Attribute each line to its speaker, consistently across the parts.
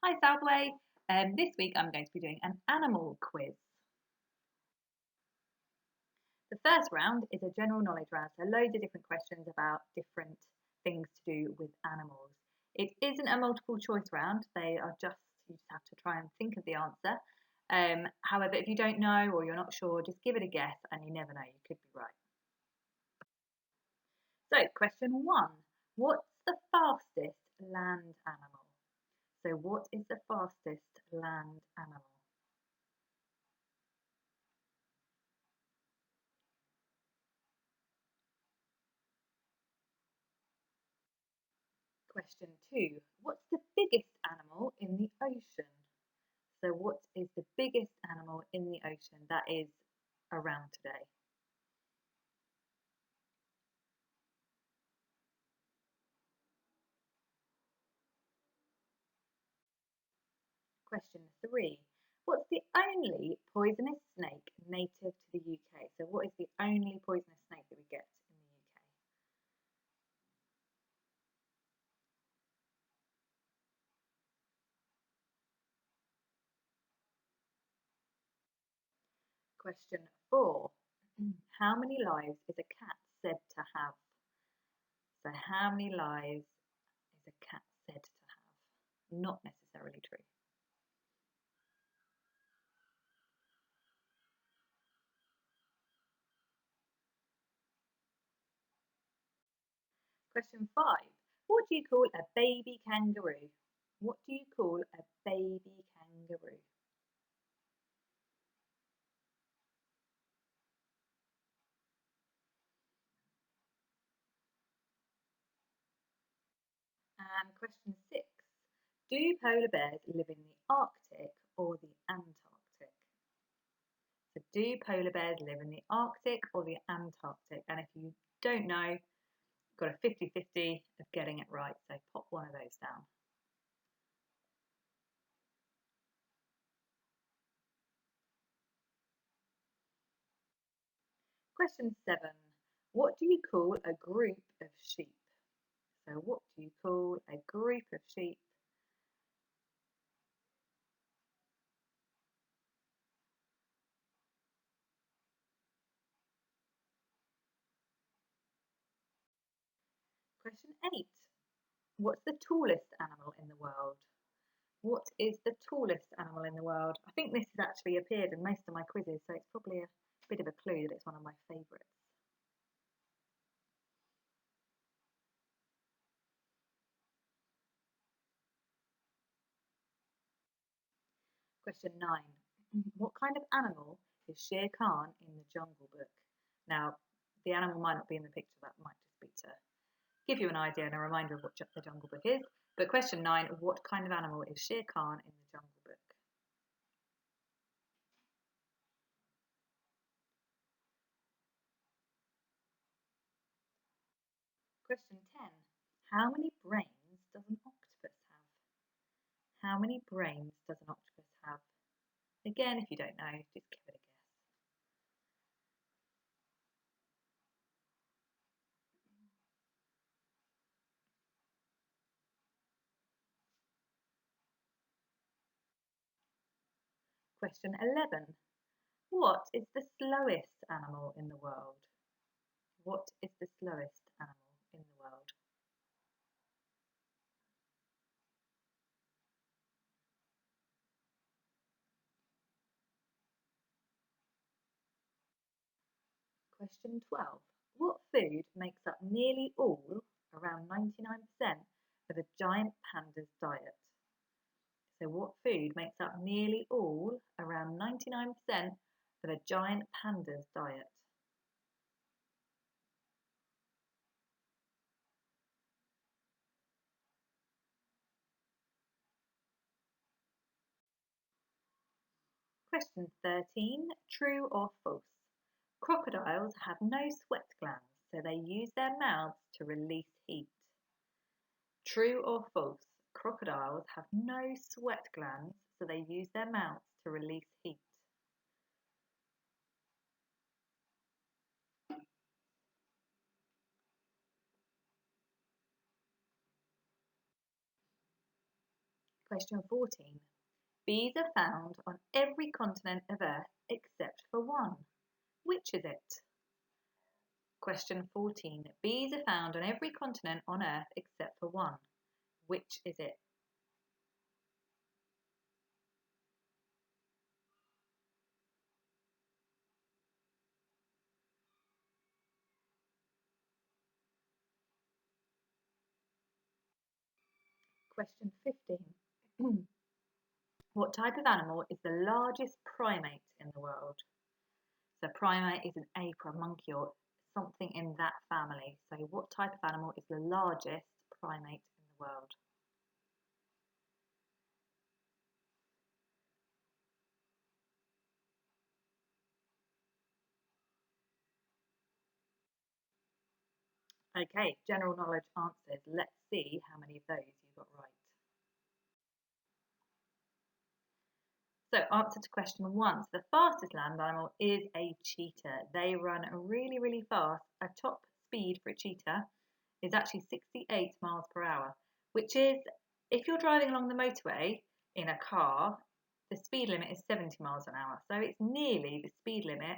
Speaker 1: Hi Southway. This week I'm going to be doing an animal quiz. The first round is a general knowledge round, so loads of different questions about different things to do with animals. It isn't a multiple choice round, you just have to try and think of the answer. However, if you don't know or you're not sure, just give it a guess and you never know, you could be right. So, question one, what's the fastest land animal? So, what is the fastest land animal? Question two, what's the biggest animal in the ocean? So what is the biggest animal in the ocean that is around today? Question three, what's the only poisonous snake native to the UK? So what is the only poisonous snake that we get in the UK? Question four, how many lives is a cat said to have? So how many lives is a cat said to have? Not necessarily true. Question five. What do you call a baby kangaroo? What do you call a baby kangaroo? And question six. Do polar bears live in the Arctic or the Antarctic? So do polar bears live in the Arctic or the Antarctic? And if you don't know, you've got a 50-50 of getting it right. So pop one of those down. Question seven. What do you call a group of sheep? So what do you call a group of sheep? Question eight. What's the tallest animal in the world? What is the tallest animal in the world? I think this has actually appeared in most of my quizzes, so it's probably a bit of a clue that it's one of my favourites. Question 9. What kind of animal is Shere Khan in the Jungle Book? Now, the animal might not be in the picture, that might just be to give you an idea and a reminder of what the Jungle Book is. But question 9, what kind of animal is Shere Khan in the Jungle Book? Question 10. How many brains does an octopus have? How many brains does an octopus have? Again, if you don't know, just give it a guess. Question 11. What is the slowest animal in the world? What is the slowest animal in the world? Question 12. What food makes up nearly all, around 99%, of a giant panda's diet? So what food makes up nearly all, around 99%, of a giant panda's diet? Question 13. True or false? Crocodiles have no sweat glands, so they use their mouths to release heat. True or false? Crocodiles have no sweat glands, so they use their mouths to release heat. Question 14. Bees are found on every continent of Earth except for one. Which is it? Question 14. Bees are found on every continent on Earth except for one. Which is it? Question 15. What type of animal is the largest primate in the world? So primate is an ape or a monkey or something in that family. So what type of animal is the largest primate in the world? Okay, general knowledge answers. Let's see how many of those you got right. So answer to question 1. So the fastest land animal is a cheetah. They run really, really fast. A top speed for a cheetah is actually 68 miles per hour, which is, if you're driving along the motorway in a car, the speed limit is 70 miles an hour. So it's nearly the speed limit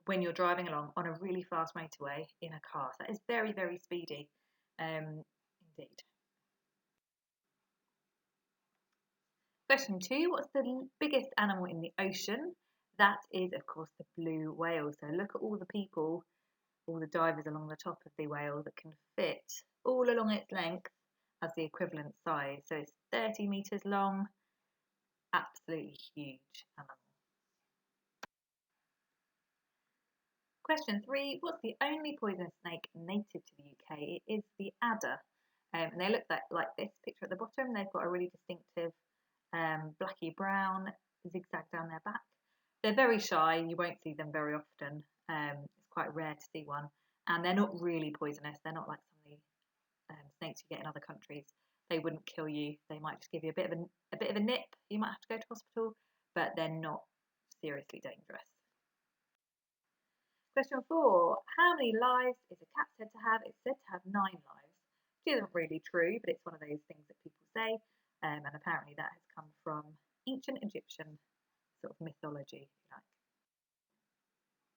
Speaker 1: when you're driving along on a really fast motorway in a car. So that is very, very speedy indeed. Question 2, what's the biggest animal in the ocean? That is, of course, the blue whale. So look at all the people, all the divers along the top of the whale that can fit all along its length as the equivalent size. So it's 30 metres long, absolutely huge animal. Question 3, what's the only poisonous snake native to the UK? It is the adder. And they look like this picture at the bottom. They've got a really distinctive blacky brown zigzag down their back. They're very shy, you won't see them very often. It's quite rare to see one, and they're not really poisonous. They're not like some of the snakes you get in other countries. They wouldn't kill you. They might just give you a bit of a nip. You might have to go to hospital, but they're not seriously dangerous. Question 4. How many lives is a cat said to have? It's said to have 9 lives, which isn't really true, but it's one of those things that people say. And apparently that has come from ancient Egyptian sort of mythology, if you like.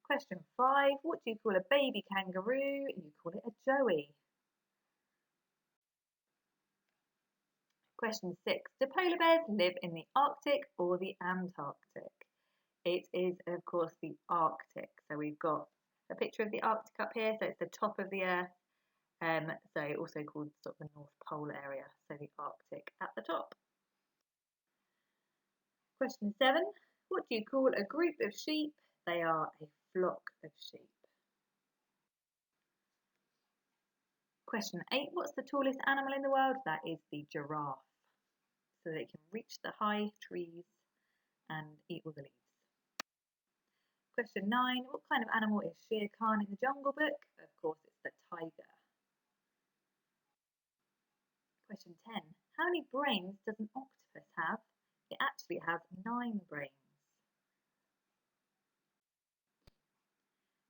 Speaker 1: Question 5. What do you call a baby kangaroo? You call it a joey. Question 6. Do polar bears live in the Arctic or the Antarctic? It is, of course, the Arctic. So we've got a picture of the Arctic up here. So it's the top of the Earth. So also called sort of the North Pole area. So the Arctic at the top. Question 7. What do you call a group of sheep? They are a flock of sheep. Question 8. What's the tallest animal in the world? That is the giraffe. So they can reach the high trees and eat all the leaves. Question 9. What kind of animal is Shere Khan in the Jungle Book? Of course, it's the tiger. Question 10. How many brains does an octopus have? It actually has 9 brains.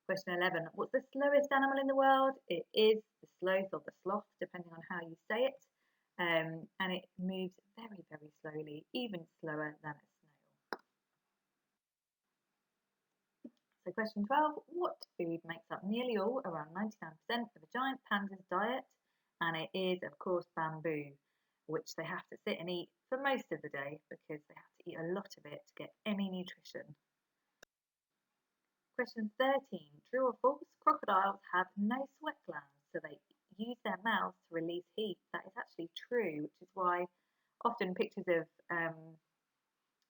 Speaker 1: Question 11. What's the slowest animal in the world? It is the sloth or the sloth, depending on how you say it. And it moves very, very slowly, even slower than a snail. So question 12. What food makes up nearly all, around 99% of a giant panda's diet? And it is, of course, bamboo, which they have to sit and eat for most of the day because they have to eat a lot of it to get any nutrition. Question 13. True or false? Crocodiles have no sweat glands, so they use their mouths to release heat. That is actually true, which is why often pictures of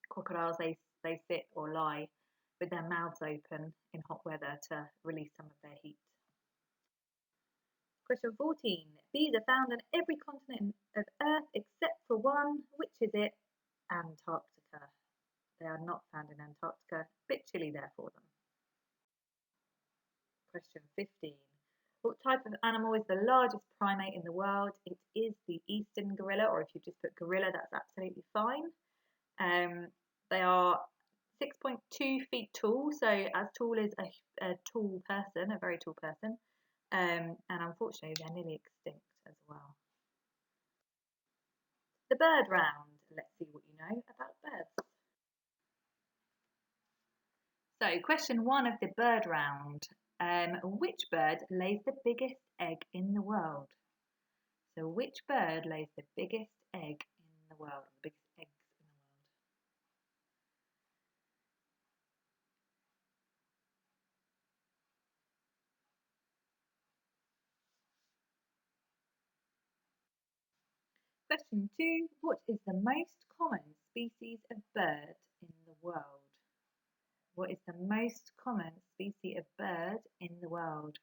Speaker 1: crocodiles, they sit or lie with their mouths open in hot weather to release some of their heat. Question 14. Bees are found on every continent of Earth except for one. Which is it? Antarctica. They are not found in Antarctica. A bit chilly there for them. Question 15. What type of animal is the largest primate in the world? It is the eastern gorilla, or if you just put gorilla, that's absolutely fine. They are 6.2 feet tall, so as tall as a tall person, a very tall person. And unfortunately, they're nearly extinct as well. The bird round. let's see what you know about birds. So, question 1 of the bird round. Which bird lays the biggest egg in the world? So, which bird lays the biggest egg in the world? The biggest eggs in the world? Question 2. What is the most common species of bird in the world? What is the most common species of bird in the world?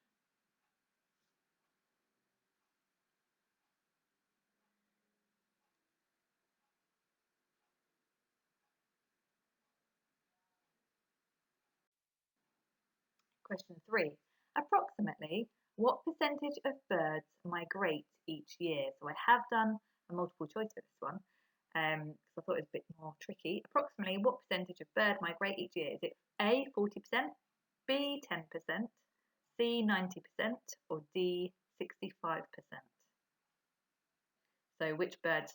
Speaker 1: Question 3. Approximately what percentage of birds migrate each year? So I have done a multiple choice for this one because I thought it was a bit more tricky. Approximately what percentage of birds migrate each year? Is it A, 40%, B, 10%, C, 90%, or D, 65%? So which birds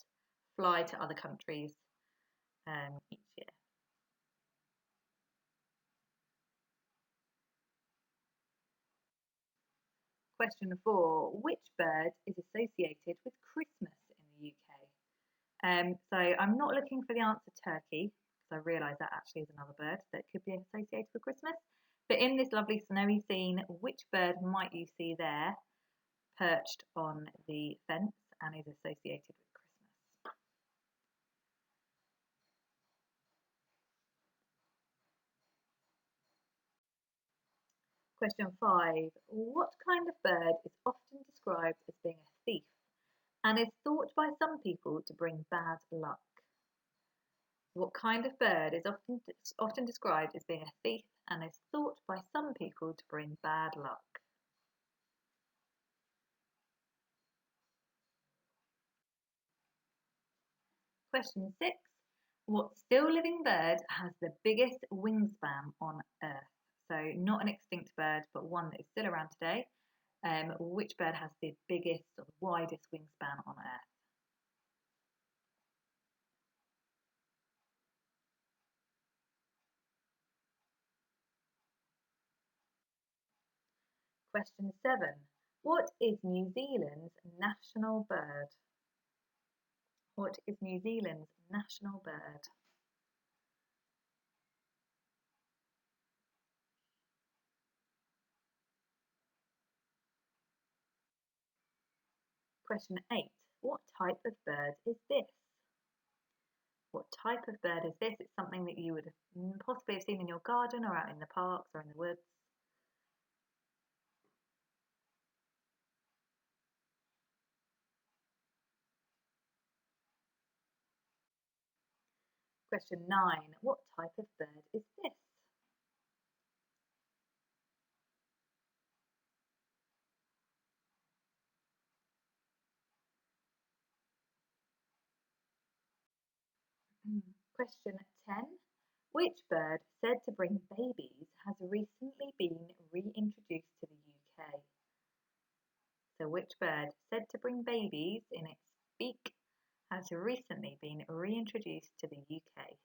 Speaker 1: fly to other countries each year? Question 4. Which bird is associated with Christmas in the UK? So I'm not looking for the answer turkey, because I realise that actually is another bird that could be associated with Christmas. But in this lovely snowy scene, which bird might you see there perched on the fence and is associated with Christmas? Question 5. What kind of bird is often described as being a thief and is thought by some people to bring bad luck? What kind of bird is often described as being a thief and is thought by some people to bring bad luck? Question 6. What still living bird has the biggest wingspan on Earth? So not an extinct bird, but one that is still around today. Which bird has the biggest or the widest wingspan on Earth? Question 7. What is New Zealand's national bird? What is New Zealand's national bird? Question 8. What type of bird is this? What type of bird is this? It's something that you would have possibly have seen in your garden or out in the parks or in the woods. Question 9. What type of bird is this? Question 10. Which bird said to bring babies has recently been reintroduced to the UK? So which bird said to bring babies in its beak has recently been reintroduced to the UK?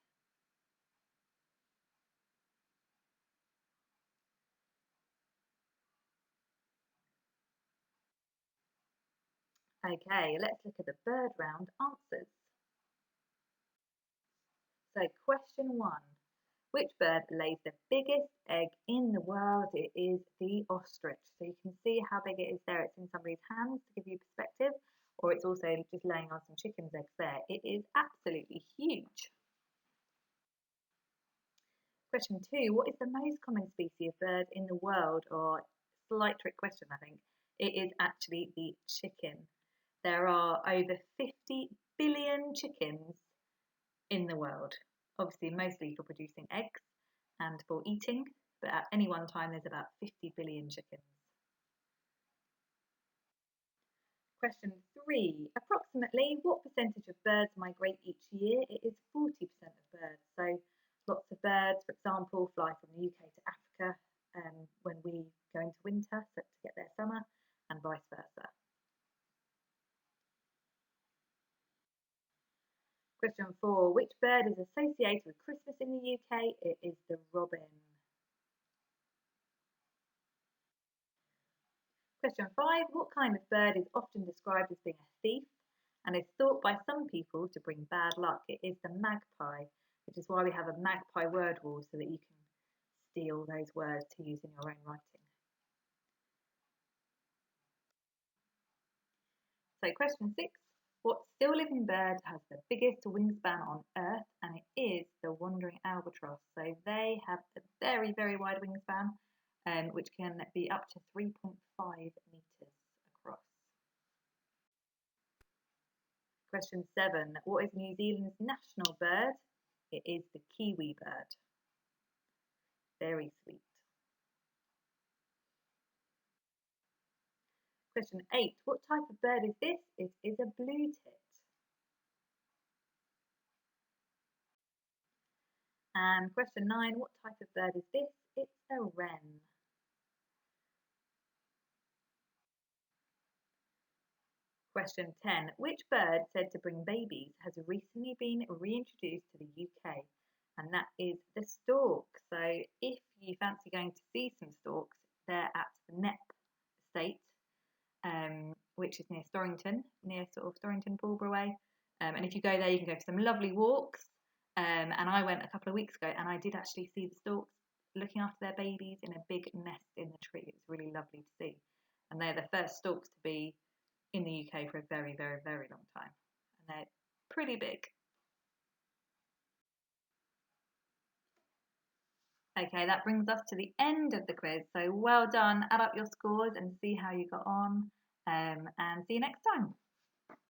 Speaker 1: Okay, let's look at the bird round answers. So question 1. Which bird lays the biggest egg in the world? It is the ostrich. So you can see how big it is there. It's in somebody's hands to give you perspective, or it's also just laying on some chicken's eggs there. It is absolutely huge. Question 2. What is the most common species of bird in the world? Or slight trick question, I think. It is actually the chicken. There are over 50 billion chickens in the world. Obviously, mostly for producing eggs and for eating, but at any one time there's about 50 billion chickens. Question 3. Approximately what percentage of birds migrate each year? It is 40% of birds. So lots of birds, for example, fly from the UK to Africa when we go into winter so to get their summer, and vice versa. Question 4. Which bird is associated with Christmas in the UK? It is the robin. Question 5. What kind of bird is often described as being a thief and is thought by some people to bring bad luck? It is the magpie, which is why we have a magpie word wall so that you can steal those words to use in your own writing. So question 6. What still living bird has the biggest wingspan on Earth? And it is the wandering albatross. So they have a very, very wide wingspan, which can be up to 3.5 metres across. Question 7. What is New Zealand's national bird? It is the Kiwi bird. Very sweet. Question 8. What type of bird is this? It is a blue tit. And question 9. What type of bird is this? It's a wren. Question 10. Which bird said to bring babies has recently been reintroduced to the UK? And that is the stork. So if you fancy going to see some storks, they're at the Knepp estate, which is near Storrington, near sort of Storrington, Pulborough way. And if you go there, you can go for some lovely walks. And I went a couple of weeks ago and I did actually see the storks looking after their babies in a big nest in the tree. It was really lovely to see. And they're the first storks to be in the UK for a very, very, very long time. And they're pretty big. Okay, that brings us to the end of the quiz. So well done. Add up your scores and see how you got on. And see you next time.